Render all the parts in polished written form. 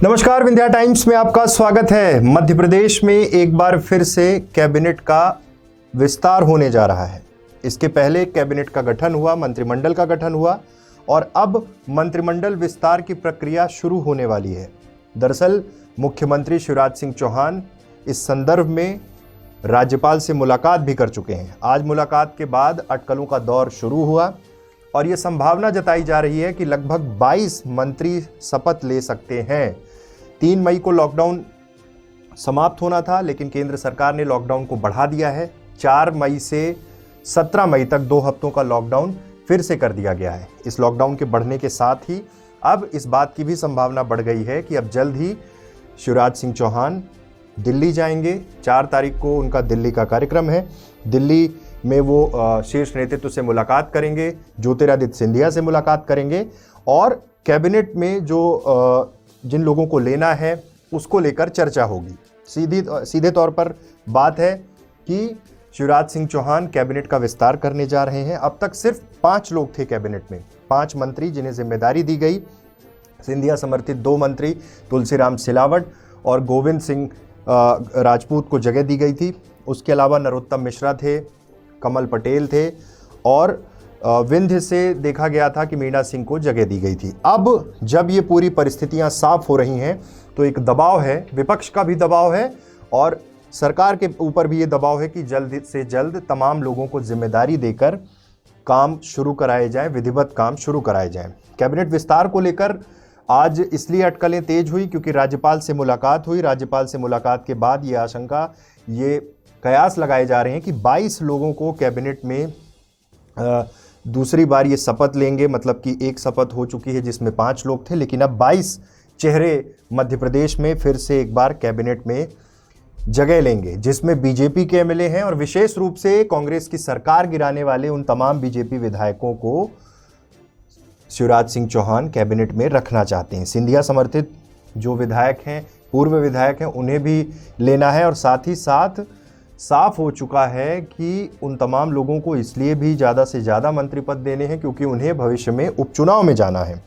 नमस्कार, विंध्या टाइम्स में आपका स्वागत है। मध्य प्रदेश में एक बार फिर से कैबिनेट का विस्तार होने जा रहा है। इसके पहले कैबिनेट का गठन हुआ, मंत्रिमंडल का गठन हुआ और अब मंत्रिमंडल विस्तार की प्रक्रिया शुरू होने वाली है। दरअसल मुख्यमंत्री शिवराज सिंह चौहान इस संदर्भ में राज्यपाल से मुलाकात भी कर चुके हैं। आज मुलाकात के बाद अटकलों का दौर शुरू हुआ और ये संभावना जताई जा रही है कि लगभग 22 मंत्री शपथ ले सकते हैं। 3 मई को लॉकडाउन समाप्त होना था, लेकिन केंद्र सरकार ने लॉकडाउन को बढ़ा दिया है। 4 मई से 17 मई तक 2 हफ्तों का लॉकडाउन फिर से कर दिया गया है। इस लॉकडाउन के बढ़ने के साथ ही अब इस बात की भी संभावना बढ़ गई है कि अब जल्द ही शिवराज सिंह चौहान दिल्ली जाएंगे। 4 तारीख को उनका दिल्ली का कार्यक्रम है। दिल्ली में वो शीर्ष नेतृत्व से मुलाकात करेंगे, ज्योतिरादित्य सिंधिया से मुलाकात करेंगे और कैबिनेट में जो जिन लोगों को लेना है उसको लेकर चर्चा होगी। सीधे तौर पर बात है कि शिवराज सिंह चौहान कैबिनेट का विस्तार करने जा रहे हैं। अब तक सिर्फ 5 लोग थे कैबिनेट में, 5 मंत्री जिन्हें जिम्मेदारी दी गई। सिंधिया समर्थित 2 मंत्री तुलसीराम सिलावट और गोविंद सिंह राजपूत को जगह दी गई थी। उसके अलावा नरोत्तम मिश्रा थे, कमल पटेल थे और विंध्य से देखा गया था कि मीणा सिंह को जगह दी गई थी। अब जब ये पूरी परिस्थितियां साफ हो रही हैं तो एक दबाव है, विपक्ष का भी दबाव है और सरकार के ऊपर भी ये दबाव है कि जल्द से जल्द तमाम लोगों को जिम्मेदारी देकर काम शुरू कराए जाएं, विधिवत काम शुरू कराए जाएं। कैबिनेट विस्तार को लेकर आज इसलिए अटकलें तेज हुई क्योंकि राज्यपाल से मुलाकात हुई। राज्यपाल से मुलाकात के बाद ये आशंका, ये कयास लगाए जा रहे हैं कि 22 लोगों को कैबिनेट में दूसरी बार ये शपथ लेंगे। मतलब कि एक शपथ हो चुकी है जिसमें 5 लोग थे, लेकिन अब 22 चेहरे मध्य प्रदेश में फिर से एक बार कैबिनेट में जगह लेंगे, जिसमें बीजेपी के एमएलए हैं और विशेष रूप से कांग्रेस की सरकार गिराने वाले उन तमाम बीजेपी विधायकों को शिवराज सिंह चौहान कैबिनेट में रखना चाहते हैं। सिंधिया समर्थित जो विधायक हैं, पूर्व विधायक हैं, उन्हें भी लेना है और साथ ही साथ साफ हो चुका है कि उन तमाम लोगों को इसलिए भी ज़्यादा से ज़्यादा मंत्री पद देने हैं क्योंकि उन्हें भविष्य में उपचुनाव में जाना है।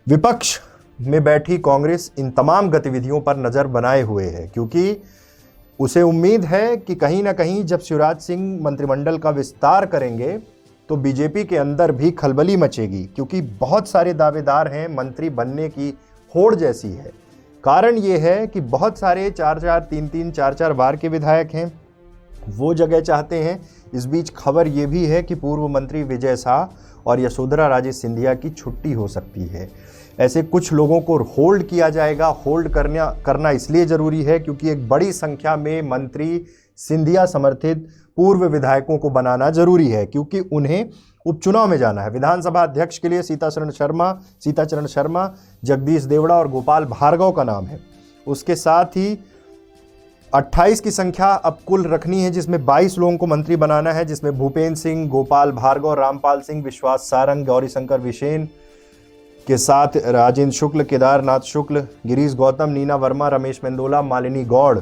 विपक्ष में बैठी कांग्रेस इन तमाम गतिविधियों पर नज़र बनाए हुए है क्योंकि उसे उम्मीद है कि कहीं ना कहीं जब शिवराज सिंह मंत्रिमंडल का विस्तार करेंगे तो बीजेपी के अंदर भी खलबली मचेगी क्योंकि बहुत सारे दावेदार हैं, मंत्री बनने की होड़ जैसी है। कारण ये है कि बहुत सारे 4-4, 3-3, 4-4 बार के विधायक हैं, वो जगह चाहते हैं। इस बीच खबर ये भी है कि पूर्व मंत्री विजय शाह और यशोधरा राजे सिंधिया की छुट्टी हो सकती है। ऐसे कुछ लोगों को होल्ड किया जाएगा। होल्ड करना इसलिए ज़रूरी है क्योंकि एक बड़ी संख्या में मंत्री सिंधिया समर्थित पूर्व विधायकों को बनाना ज़रूरी है क्योंकि उन्हें उपचुनाव में जाना है। विधानसभा अध्यक्ष के लिए सीताचरण शर्मा, जगदीश देवड़ा और गोपाल भार्गव का नाम है। उसके साथ ही 28 की संख्या अब कुल रखनी है जिसमें 22 लोगों को मंत्री बनाना है, जिसमें भूपेन्द्र सिंह, गोपाल भार्गव, रामपाल सिंह, विश्वास सारंग, गौरीशंकर बिसेन के साथ राजेंद्र शुक्ल, केदारनाथ शुक्ल, गिरीश गौतम, नीना वर्मा, रमेश मेंदोला, मालिनी गौड़,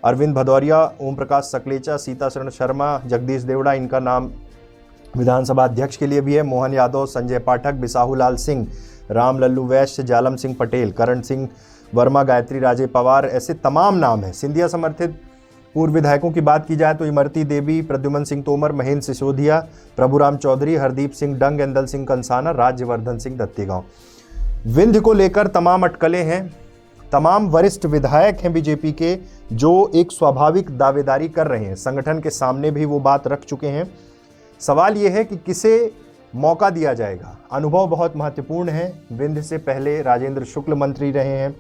अरविंद भदौरिया, ओम प्रकाश सकलेचा, सीताचरण शर्मा, जगदीश देवड़ा, इनका नाम विधानसभा अध्यक्ष के लिए भी है। मोहन यादव, संजय पाठक, बिसाहू लाल सिंह, राम लल्लू वैश्य, जालम सिंह पटेल, करण सिंह वर्मा, गायत्री राजे पवार, ऐसे तमाम नाम हैं। सिंधिया समर्थित पूर्व विधायकों की बात की जाए तो इमरती देवी, प्रद्युमन सिंह तोमर, महेंद्र सिसोदिया, प्रभुराम चौधरी, हरदीप सिंह डंग, इंदल सिंह कंसाना, राज्यवर्धन सिंह दत्तीगांव। विंध्य को लेकर तमाम अटकलें हैं। तमाम वरिष्ठ विधायक हैं बीजेपी के जो एक स्वाभाविक दावेदारी कर रहे हैं, संगठन के सामने भी वो बात रख चुके हैं। सवाल ये है कि किसे मौका दिया जाएगा। अनुभव बहुत महत्वपूर्ण है। विंध्य से पहले राजेंद्र शुक्ल मंत्री रहे हैं,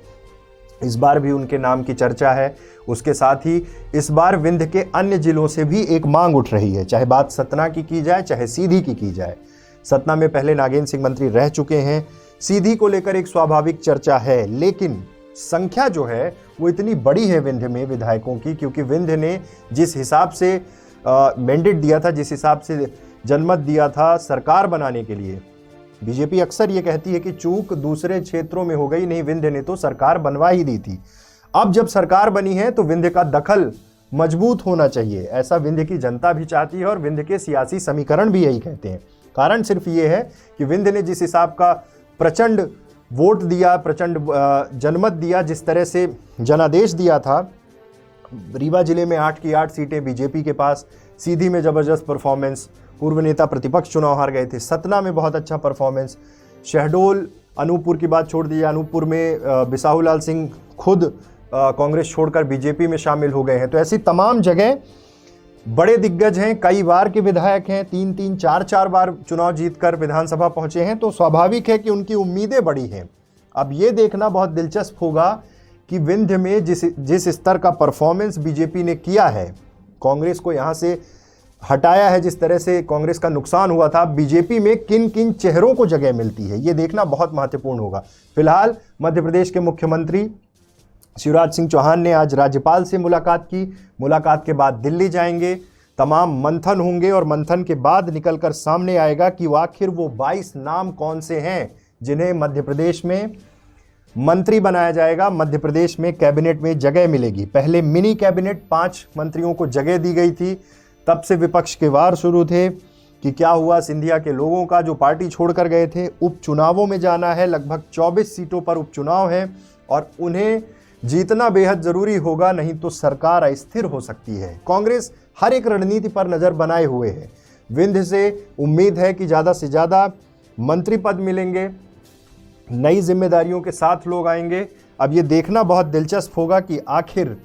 इस बार भी उनके नाम की चर्चा है। उसके साथ ही इस बार विंध्य के अन्य जिलों से भी एक मांग उठ रही है, चाहे बात सतना की जाए चाहे सीधी की जाए। सतना में पहले नागेंद्र सिंह मंत्री रह चुके हैं। सीधी को लेकर एक स्वाभाविक चर्चा है, लेकिन संख्या जो है वो इतनी बड़ी है विंध्य में विधायकों की, क्योंकि विंध्य ने जिस हिसाब से मैंडेट दिया था, जिस हिसाब से जनमत दिया था सरकार बनाने के लिए, बीजेपी अक्सर ये कहती है कि चूक दूसरे क्षेत्रों में हो गई, नहीं विंध्य ने तो सरकार बनवा ही दी थी। अब जब सरकार बनी है तो विंध्य का दखल मजबूत होना चाहिए, ऐसा विंध्य की जनता भी चाहती है और विंध्य के सियासी समीकरण भी यही कहते हैं। कारण सिर्फ ये है कि विंध्य ने जिस हिसाब का प्रचंड वोट दिया, प्रचंड जनमत दिया, जिस तरह से जनादेश दिया था। रीवा जिले में 8 की 8 सीटें बीजेपी के पास, सीधी में जबरदस्त परफॉर्मेंस, पूर्व नेता प्रतिपक्ष चुनाव हार गए थे। सतना में बहुत अच्छा परफॉर्मेंस, शहडोल, अनूपपुर की बात छोड़ दीजिए, अनूपपुर में बिसाहूलाल सिंह खुद कांग्रेस छोड़कर बीजेपी में शामिल हो गए हैं। तो ऐसी तमाम जगह बड़े दिग्गज हैं, कई बार के विधायक हैं, 3-3, 4-4 बार चुनाव जीतकर विधानसभा पहुंचे हैं, तो स्वाभाविक है कि उनकी उम्मीदें बड़ी हैं। अब ये देखना बहुत दिलचस्प होगा कि विंध्य में जिस स्तर का परफॉर्मेंस बीजेपी ने किया है, कांग्रेस को यहाँ से हटाया है, जिस तरह से कांग्रेस का नुकसान हुआ था, बीजेपी में किन किन चेहरों को जगह मिलती है, ये देखना बहुत महत्वपूर्ण होगा। फिलहाल मध्य प्रदेश के मुख्यमंत्री शिवराज सिंह चौहान ने आज राज्यपाल से मुलाकात की। मुलाकात के बाद दिल्ली जाएंगे, तमाम मंथन होंगे और मंथन के बाद निकलकर सामने आएगा कि आखिर वो 22 नाम कौन से हैं जिन्हें मध्य प्रदेश में मंत्री बनाया जाएगा, मध्य प्रदेश में कैबिनेट में जगह मिलेगी। पहले मिनी कैबिनेट 5 मंत्रियों को जगह दी गई थी, तब से विपक्ष के वार शुरू थे कि क्या हुआ सिंधिया के लोगों का जो पार्टी छोड़कर गए थे। उपचुनावों में जाना है, लगभग 24 सीटों पर उपचुनाव है और उन्हें जीतना बेहद जरूरी होगा, नहीं तो सरकार अस्थिर हो सकती है। कांग्रेस हर एक रणनीति पर नजर बनाए हुए है। विंध्य से उम्मीद है कि ज़्यादा से ज़्यादा मंत्री पद मिलेंगे, नई जिम्मेदारियों के साथ लोग आएंगे। अब ये देखना बहुत दिलचस्प होगा कि आखिर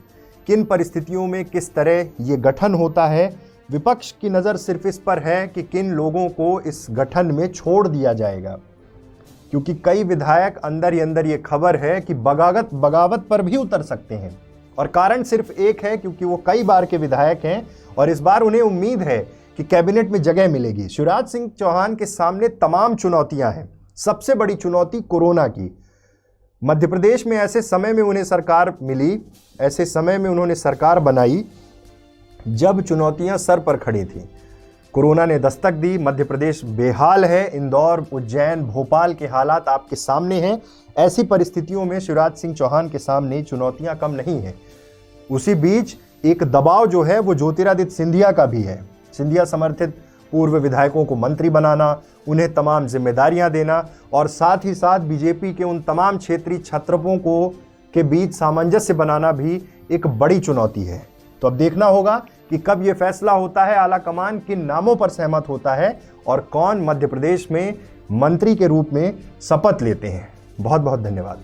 किन परिस्थितियों में किस तरह ये गठन होता है। विपक्ष की नज़र सिर्फ इस पर है कि किन लोगों को इस गठन में छोड़ दिया जाएगा, क्योंकि कई विधायक अंदर ही अंदर ये खबर है कि बगावत पर भी उतर सकते हैं। और कारण सिर्फ एक है, क्योंकि वो कई बार के विधायक हैं और इस बार उन्हें उम्मीद है कि कैबिनेट में जगह मिलेगी। शिवराज सिंह चौहान के सामने तमाम चुनौतियां हैं। सबसे बड़ी चुनौती कोरोना की। मध्य प्रदेश में ऐसे समय में उन्हें सरकार मिली, ऐसे समय में उन्होंने सरकार बनाई जब चुनौतियां सर पर खड़ी थी। कोरोना ने दस्तक दी, मध्य प्रदेश बेहाल है, इंदौर, उज्जैन, भोपाल के हालात आपके सामने हैं। ऐसी परिस्थितियों में शिवराज सिंह चौहान के सामने चुनौतियां कम नहीं हैं। उसी बीच एक दबाव जो है वो ज्योतिरादित्य सिंधिया का भी है। सिंधिया समर्थित पूर्व विधायकों को मंत्री बनाना, उन्हें तमाम जिम्मेदारियां देना और साथ ही साथ बीजेपी के उन तमाम क्षेत्रीय छत्रपों को के बीच सामंजस्य बनाना भी एक बड़ी चुनौती है। तो अब देखना होगा कि कब ये फैसला होता है, आला कमान किन नामों पर सहमत होता है और कौन मध्य प्रदेश में मंत्री के रूप में शपथ लेते हैं। बहुत बहुत धन्यवाद।